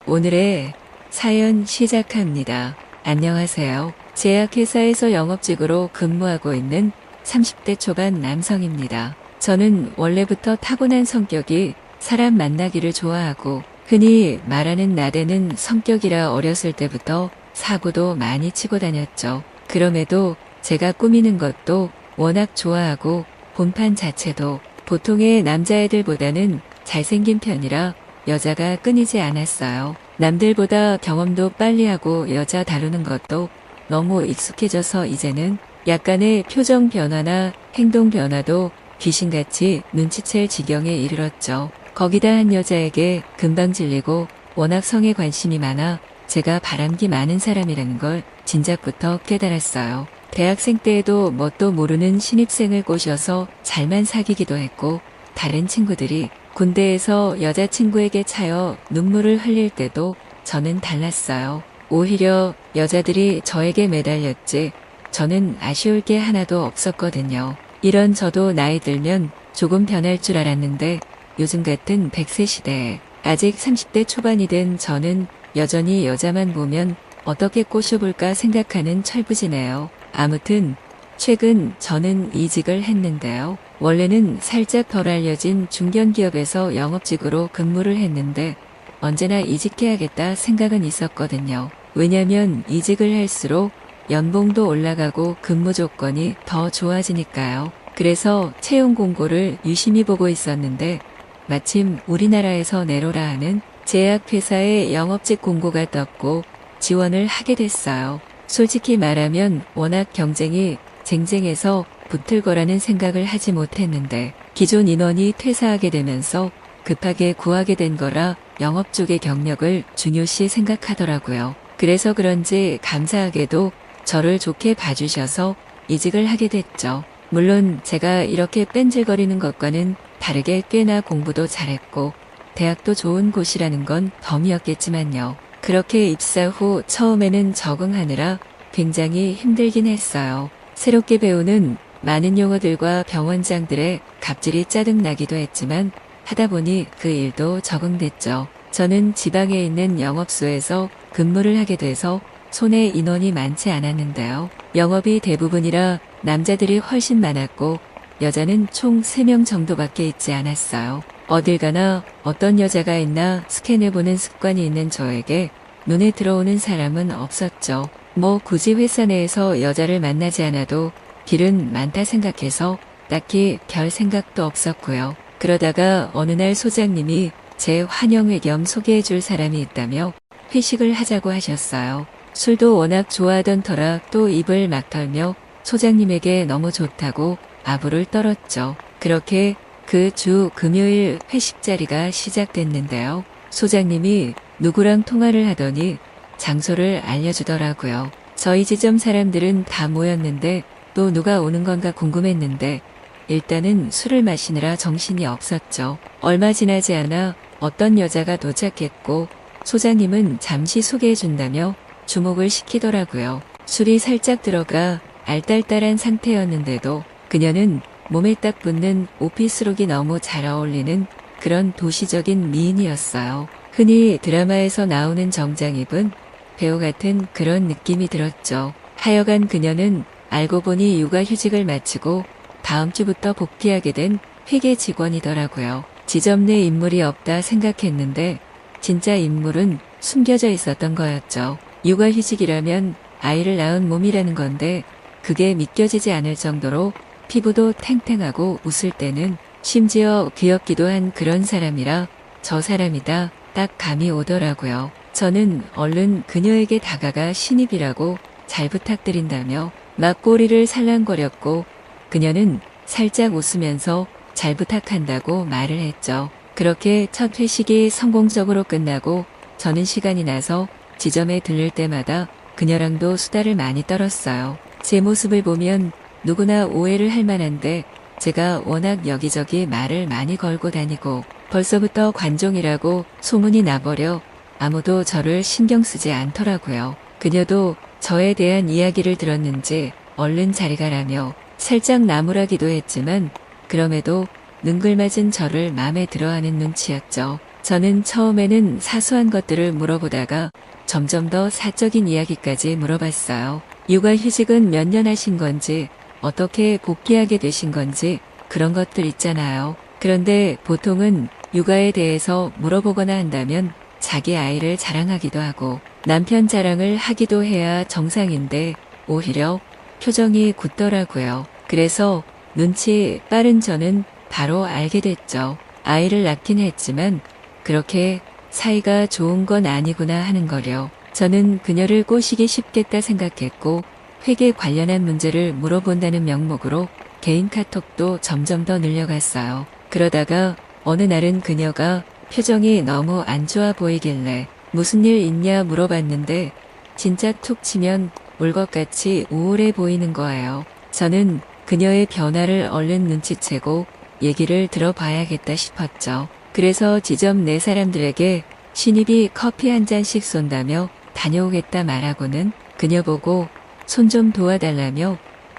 오늘의 사연 시작합니다. 안녕하세요. 제약회사에서 영업직으로 근무하고 있는 30대 초반 남성입니다. 저는 원래부터 타고난 성격이 사람 만나기를 좋아하고 흔히 말하는 나대는 성격이라 어렸을 때부터 사고도 많이 치고 다녔죠. 그럼에도 제가 꾸미는 것도 워낙 좋아하고 본판 자체도 보통의 남자애들보다는 잘생긴 편이라 여자가 끊이지 않았어요. 남들보다 경험도 빨리 하고 여자 다루는 것도 너무 익숙해져서 이제는 약간의 표정 변화나 행동 변화도 귀신같이 눈치챌 지경에 이르렀죠. 거기다 한 여자에게 금방 질리고 워낙 성에 관심이 많아 제가 바람기 많은 사람이라는 걸 진작부터 깨달았어요. 대학생 때에도 뭣도 모르는 신입생을 꼬셔서 잘만 사귀기도 했고 다른 친구들이 군대에서 여자친구에게 차여 눈물을 흘릴 때도 저는 달랐어요. 오히려 여자들이 저에게 매달렸지 저는 아쉬울 게 하나도 없었거든요. 이런 저도 나이 들면 조금 변할 줄 알았는데 요즘 같은 100세 시대에 아직 30대 초반이 된 저는 여전히 여자만 보면 어떻게 꼬셔볼까 생각하는 철부지네요. 아무튼 최근 저는 이직을 했는데요. 원래는 살짝 덜 알려진 중견기업에서 영업직으로 근무를 했는데 언제나 이직해야겠다 생각은 있었거든요. 왜냐면 이직을 할수록 연봉도 올라가고 근무 조건이 더 좋아지니까요. 그래서 채용 공고를 유심히 보고 있었는데 마침 우리나라에서 내로라 하는 제약회사의 영업직 공고가 떴고 지원을 하게 됐어요. 솔직히 말하면 워낙 경쟁이 쟁쟁해서 붙을 거라는 생각을 하지 못했는데 기존 인원이 퇴사하게 되면서 급하게 구하게 된 거라 영업 쪽의 경력을 중요시 생각하더라고요. 그래서 그런지 감사하게도 저를 좋게 봐주셔서 이직을 하게 됐죠. 물론 제가 이렇게 뺀질거리는 것과는 다르게 꽤나 공부도 잘했고 대학도 좋은 곳이라는 건 덤이었겠지만요. 그렇게 입사 후 처음에는 적응하느라 굉장히 힘들긴 했어요. 새롭게 배우는 많은 용어들과 병원장들의 갑질이 짜증나기도 했지만 하다 보니 그 일도 적응됐죠. 저는 지방에 있는 영업소에서 근무를 하게 돼서 손에 인원이 많지 않았는데요. 영업이 대부분이라 남자들이 훨씬 많았고 여자는 총 3명 정도밖에 있지 않았어요. 어딜 가나 어떤 여자가 있나 스캔해보는 습관이 있는 저에게 눈에 들어오는 사람은 없었죠. 뭐 굳이 회사 내에서 여자를 만나지 않아도 길은 많다 생각해서 딱히 별 생각도 없었고요. 그러다가 어느 날 소장님이 제 환영회 겸 소개해줄 사람이 있다며 회식을 하자고 하셨어요. 술도 워낙 좋아하던 터라 또 입을 막 털며 소장님에게 너무 좋다고 아부를 떨었죠. 그렇게 그 주 금요일 회식 자리가 시작됐는데요. 소장님이 누구랑 통화를 하더니 장소를 알려주더라고요. 저희 지점 사람들은 다 모였는데 또 누가 오는 건가 궁금했는데 일단은 술을 마시느라 정신이 없었죠. 얼마 지나지 않아 어떤 여자가 도착했고 소장님은 잠시 소개해준다며 주목을 시키더라고요. 술이 살짝 들어가 알딸딸한 상태였는데도 그녀는 몸에 딱 붙는 오피스룩이 너무 잘 어울리는 그런 도시적인 미인이었어요. 흔히 드라마에서 나오는 정장 입은 배우 같은 그런 느낌이 들었죠. 하여간 그녀는 알고 보니 육아휴직을 마치고 다음 주부터 복귀하게 된 회계 직원이더라고요. 지점 내 인물이 없다 생각했는데 진짜 인물은 숨겨져 있었던 거였죠. 육아휴직이라면 아이를 낳은 몸이라는 건데 그게 믿겨지지 않을 정도로 피부도 탱탱하고 웃을 때는 심지어 귀엽기도 한 그런 사람이라 저 사람이다 딱 감이 오더라고요. 저는 얼른 그녀에게 다가가 신입이라고 잘 부탁드린다며 막 꼬리를 살랑거렸고 그녀는 살짝 웃으면서 잘 부탁한다고 말을 했죠. 그렇게 첫 회식이 성공적으로 끝나고 저는 시간이 나서 지점에 들릴 때마다 그녀랑도 수다를 많이 떨었어요. 제 모습을 보면 누구나 오해를 할 만한데 제가 워낙 여기저기 말을 많이 걸고 다니고 벌써부터 관종이라고 소문이 나버려 아무도 저를 신경 쓰지 않더라고요. 그녀도 저에 대한 이야기를 들었는지 얼른 자리 가라며 살짝 나무라기도 했지만 그럼에도 능글맞은 저를 마음에 들어하는 눈치였죠. 저는 처음에는 사소한 것들을 물어보다가 점점 더 사적인 이야기까지 물어봤어요. 육아휴직은 몇 년 하신 건지, 어떻게 복귀하게 되신 건지 그런 것들 있잖아요. 그런데 보통은 육아에 대해서 물어보거나 한다면 자기 아이를 자랑하기도 하고 남편 자랑을 하기도 해야 정상인데 오히려 표정이 굳더라고요. 그래서 눈치 빠른 저는 바로 알게 됐죠. 아이를 낳긴 했지만 그렇게 사이가 좋은 건 아니구나 하는 거려. 저는 그녀를 꼬시기 쉽겠다 생각했고 회계 관련한 문제를 물어본다는 명목으로 개인 카톡도 점점 더 늘려갔어요. 그러다가 어느 날은 그녀가 표정이 너무 안 좋아 보이길래 무슨 일 있냐 물어봤는데 진짜 툭 치면 울 것 같이 우울해 보이는 거예요. 저는 그녀의 변화를 얼른 눈치채고 얘기를 들어봐야겠다 싶었죠. 그래서 지점 내 사람들에게 신입이 커피 한 잔씩 쏜다며 다녀오겠다 말하고는 그녀 보고 손 좀 도와달라며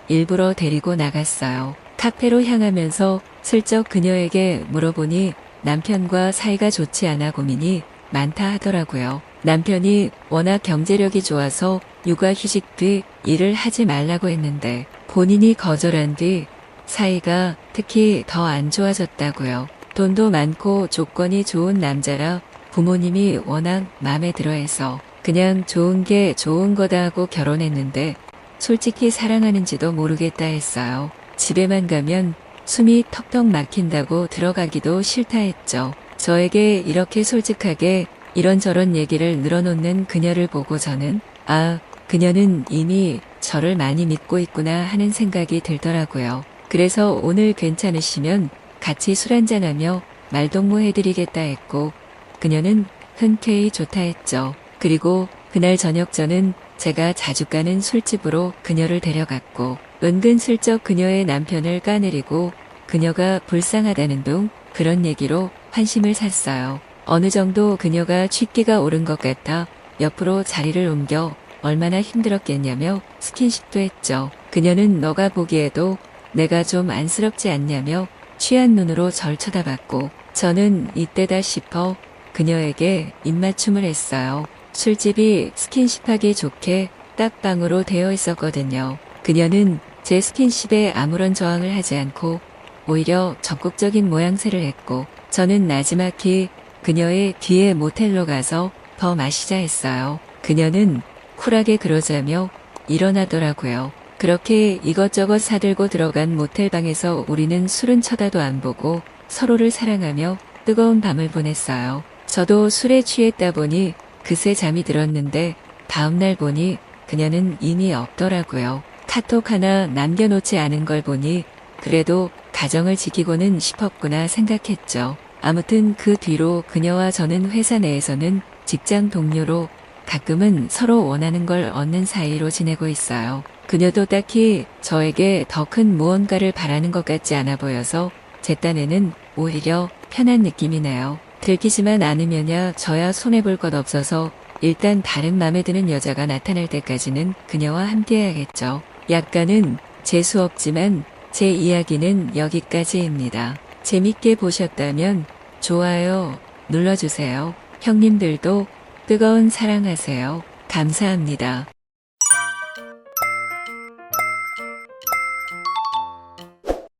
일부러 데리고 나갔어요. 카페로 향하면서 슬쩍 그녀에게 물어보니 남편과 사이가 좋지 않아 고민이 많다 하더라고요. 남편이 워낙 경제력이 좋아서 육아휴직 뒤 일을 하지 말라고 했는데 본인이 거절한 뒤 사이가 특히 더 안 좋아졌다고요. 돈도 많고 조건이 좋은 남자라 부모님이 워낙 마음에 들어해서 그냥 좋은 게 좋은 거다 하고 결혼했는데 솔직히 사랑하는지도 모르겠다 했어요. 집에만 가면 숨이 턱턱 막힌다고 들어가기도 싫다 했죠. 저에게 이렇게 솔직하게 이런저런 얘기를 늘어놓는 그녀를 보고 저는 그녀는 이미 저를 많이 믿고 있구나 하는 생각이 들더라고요. 그래서 오늘 괜찮으시면 같이 술 한잔하며 말동무 해드리겠다 했고 그녀는 흔쾌히 좋다 했죠. 그리고 그날 저녁 저는 제가 자주 가는 술집으로 그녀를 데려갔고 은근슬쩍 그녀의 남편을 까내리고 그녀가 불쌍하다는 둥 그런 얘기로 환심을 샀어요. 어느 정도 그녀가 취기가 오른 것 같아 옆으로 자리를 옮겨 얼마나 힘들었겠냐며 스킨십도 했죠. 그녀는 너가 보기에도 내가 좀 안쓰럽지 않냐며 취한 눈으로 절 쳐다봤고 저는 이때다 싶어 그녀에게 입맞춤을 했어요. 술집이 스킨십하기 좋게 딱 방으로 되어 있었거든요. 그녀는 제 스킨십에 아무런 저항을 하지 않고 오히려 적극적인 모양새를 했고 저는 나지막히 그녀의 뒤에 모텔로 가서 더 마시자 했어요. 그녀는 쿨하게 그러자며 일어나더라고요. 그렇게 이것저것 사들고 들어간 모텔방에서 우리는 술은 쳐다도 안 보고 서로를 사랑하며 뜨거운 밤을 보냈어요. 저도 술에 취했다 보니 그새 잠이 들었는데 다음날 보니 그녀는 이미 없더라고요. 카톡 하나 남겨놓지 않은 걸 보니 그래도 가정을 지키고는 싶었구나 생각했죠. 아무튼 그 뒤로 그녀와 저는 회사 내에서는 직장 동료로 가끔은 서로 원하는 걸 얻는 사이로 지내고 있어요. 그녀도 딱히 저에게 더 큰 무언가를 바라는 것 같지 않아 보여서 제 딴에는 오히려 편한 느낌이네요. 들키지만 않으면야 저야 손해볼 것 없어서 일단 다른 맘에 드는 여자가 나타날 때까지는 그녀와 함께해야겠죠. 약간은 재수 없지만 제 이야기는 여기까지입니다. 재밌게 보셨다면 좋아요 눌러주세요. 형님들도 뜨거운 사랑하세요. 감사합니다.